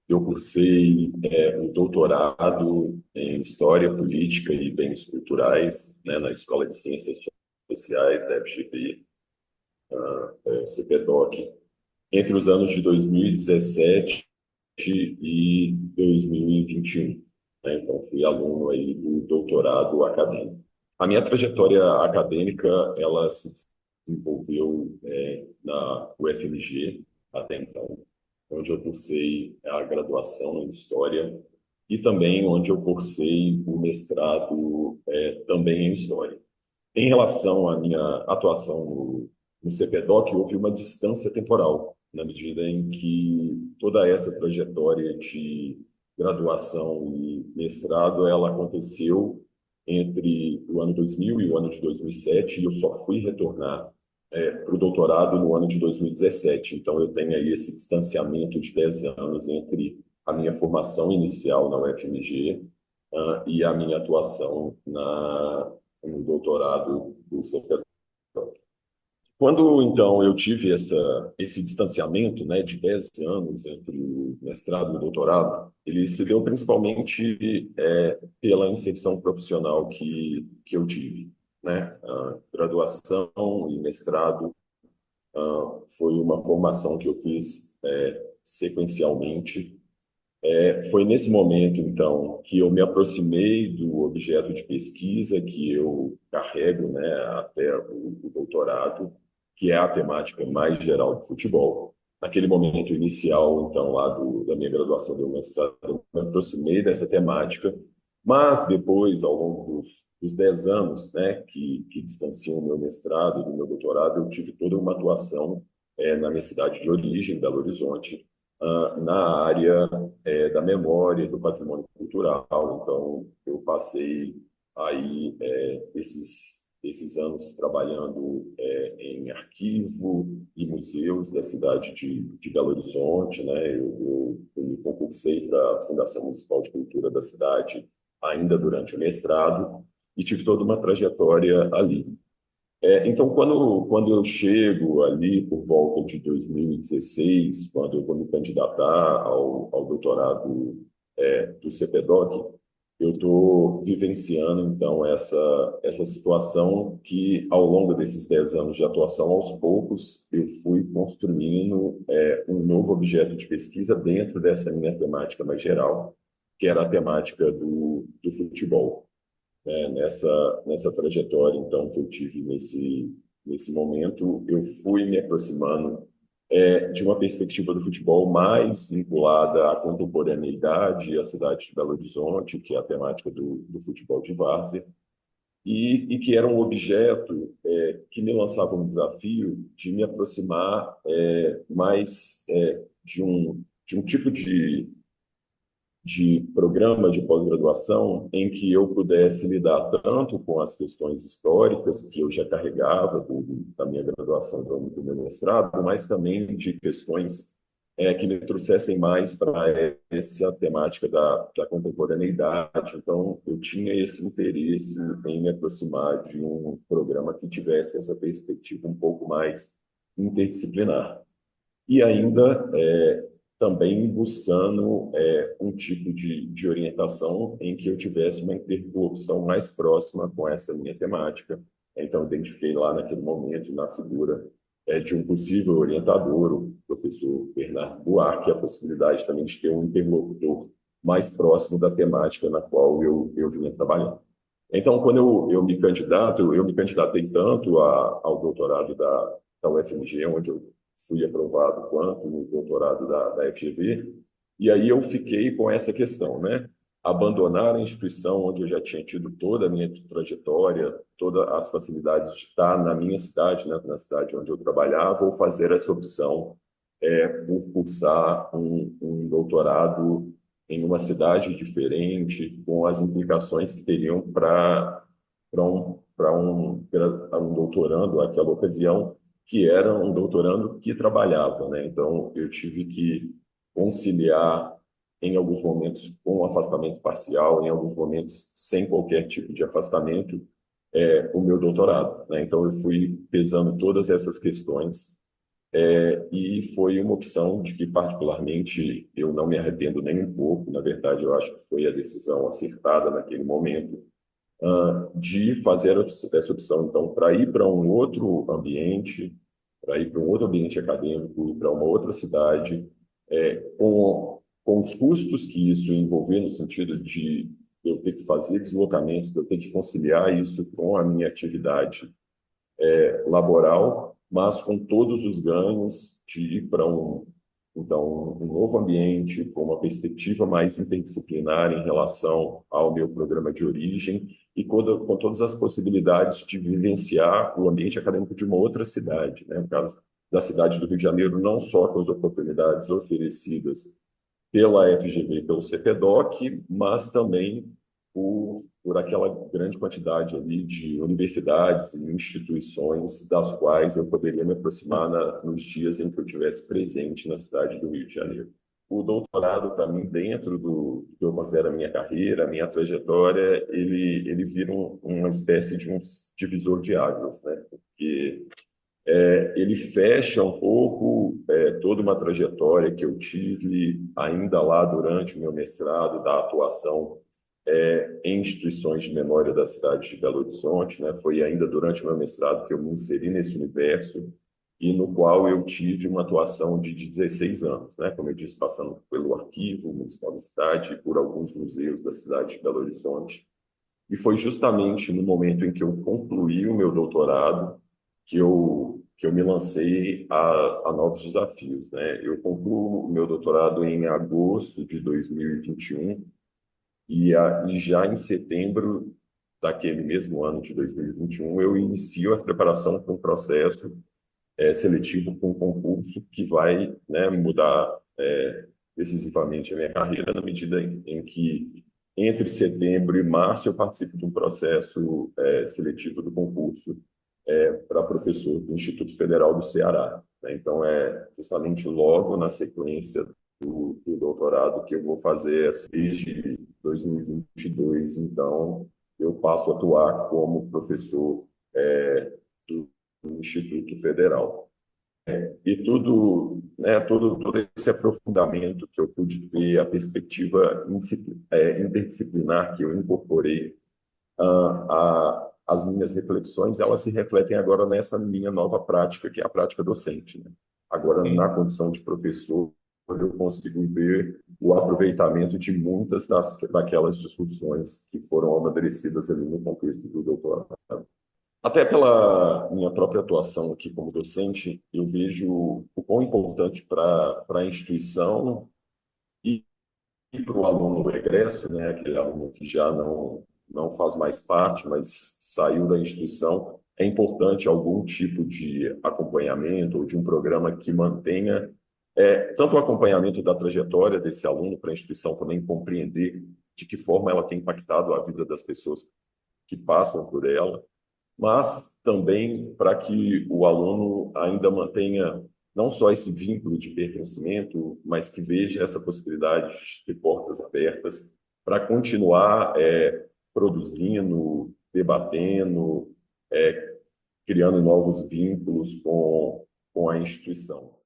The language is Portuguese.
Eu cursei um doutorado em História, Política e Bens Culturais, né, na Escola de Ciências Sociais da FGV, CPDOC, entre os anos de 2017 e 2021. Né? Então, fui aluno aí do doutorado acadêmico. A minha trajetória acadêmica, ela se desenvolveu na UFMG até então, onde eu cursei a graduação em História e também onde eu cursei o mestrado também em História. Em relação à minha atuação no CPDOC, houve uma distância temporal, na medida em que toda essa trajetória de graduação e mestrado, ela aconteceu entre o ano 2000 e o ano de 2007, e eu só fui retornar para o doutorado no ano de 2017. Então, eu tenho aí esse distanciamento de 10 anos entre a minha formação inicial na UFMG, e a minha atuação no doutorado do CPT. Quando, então, eu tive esse distanciamento, né, de 10 anos entre o mestrado e o doutorado, ele se deu principalmente pela inserção profissional que eu tive, né? A graduação e mestrado foi uma formação que eu fiz sequencialmente. Foi nesse momento, então, que eu me aproximei do objeto de pesquisa que eu carrego, né, até o doutorado, que é a temática mais geral do futebol. Naquele momento inicial, então, lá da minha graduação do mestrado, eu me aproximei dessa temática, mas depois, ao longo dos 10 anos, né, que distanciam o meu mestrado do meu doutorado, eu tive toda uma atuação na minha cidade de origem, Belo Horizonte, na área da memória, do patrimônio cultural. Então, eu passei aí esses anos trabalhando em arquivo e museus da cidade de Belo Horizonte, né? Eu me concursei para a Fundação Municipal de Cultura da cidade ainda durante o mestrado e tive toda uma trajetória ali. Então, quando eu chego ali por volta de 2016, quando eu vou me candidatar ao doutorado do CPDOC, eu estou vivenciando, então, essa situação que, ao longo desses 10 anos de atuação, aos poucos, eu fui construindo um novo objeto de pesquisa dentro dessa minha temática mais geral, que era a temática do futebol, né? Nessa trajetória, então, que eu tive nesse momento, eu fui me aproximando de uma perspectiva do futebol mais vinculada à contemporaneidade, à cidade de Belo Horizonte, que é a temática do futebol de várzea, e que era um objeto que me lançava um desafio de me aproximar mais de um tipo de programa de pós-graduação em que eu pudesse lidar tanto com as questões históricas que eu já carregava da minha graduação, do meu mestrado, mas também de questões que me trouxessem mais para essa temática da contemporaneidade. Então, eu tinha esse interesse em me aproximar de um programa que tivesse essa perspectiva um pouco mais interdisciplinar. E ainda também buscando um tipo de orientação em que eu tivesse uma interlocução mais próxima com essa minha temática. Então, identifiquei lá naquele momento, na figura de um possível orientador, o professor Bernardo Buarque, a possibilidade também de ter um interlocutor mais próximo da temática na qual eu vinha trabalhando. Então, quando eu me candidato, eu me candidatei tanto ao doutorado da UFMG, onde eu fui aprovado, quanto no doutorado da FGV, e aí eu fiquei com essa questão, né? Abandonar a instituição onde eu já tinha tido toda a minha trajetória, todas as facilidades de estar na minha cidade, né, na cidade onde eu trabalhava, ou fazer essa opção por cursar um doutorado em uma cidade diferente, com as implicações que teriam para um doutorando naquela ocasião, que era um doutorando que trabalhava, né? Então, eu tive que conciliar, em alguns momentos, com afastamento parcial, em alguns momentos, sem qualquer tipo de afastamento, o meu doutorado, né? Então, eu fui pesando todas essas questões E foi uma opção de que, particularmente, eu não me arrependo nem um pouco. Na verdade, eu acho que foi a decisão acertada naquele momento, de fazer essa opção. Então, para ir para um outro ambiente acadêmico, para uma outra cidade, com os custos que isso envolver, no sentido de eu ter que fazer deslocamentos, de eu ter que conciliar isso com a minha atividade laboral, mas com todos os ganhos de ir para um novo ambiente, com uma perspectiva mais interdisciplinar em relação ao meu programa de origem e com todas as possibilidades de vivenciar o ambiente acadêmico de uma outra cidade, né? No caso da cidade do Rio de Janeiro, não só com as oportunidades oferecidas pela FGV, pelo CPDOC, mas também por aquela grande quantidade ali de universidades e instituições das quais eu poderia me aproximar nos dias em que eu estivesse presente na cidade do Rio de Janeiro. O doutorado, para mim, dentro do que eu considero a minha carreira, a minha trajetória, ele vira uma espécie de um divisor de águas, né? Porque ele fecha um pouco toda uma trajetória que eu tive ainda lá durante o meu mestrado, da atuação em instituições de memória da cidade de Belo Horizonte, né? Foi ainda durante o meu mestrado que eu me inseri nesse universo e no qual eu tive uma atuação de 16 anos, né? Como eu disse, passando pelo Arquivo Municipal da cidade e por alguns museus da cidade de Belo Horizonte. E foi justamente no momento em que eu concluí o meu doutorado que eu me lancei a novos desafios, né? Eu concluo o meu doutorado em agosto de 2021 e já em setembro daquele mesmo ano de 2021 eu inicio a preparação para um processo seletivo para um concurso que vai, né, mudar decisivamente a minha carreira na medida em que entre setembro e março eu participo de um processo seletivo do concurso para professor do Instituto Federal do Ceará, né? Então, justamente logo na sequência do doutorado que eu vou fazer desde 2022. Então, eu passo a atuar como professor do Instituto Federal. E tudo, né, todo esse aprofundamento que eu pude ter, a perspectiva interdisciplinar que eu incorporei as minhas reflexões, elas se refletem agora nessa minha nova prática, que é a prática docente, né? Agora, na condição de professor, eu consigo ver o aproveitamento de muitas daquelas discussões que foram amadurecidas ali no contexto do doutorado. Até pela minha própria atuação aqui como docente, eu vejo o quão importante para a instituição e para o aluno egresso, né, aquele aluno que já não faz mais parte, mas saiu da instituição, é importante algum tipo de acompanhamento ou de um programa que mantenha tanto o acompanhamento da trajetória desse aluno para a instituição também compreender de que forma ela tem impactado a vida das pessoas que passam por ela, mas também para que o aluno ainda mantenha não só esse vínculo de pertencimento, mas que veja essa possibilidade de portas abertas para continuar produzindo, debatendo, criando novos vínculos com a instituição.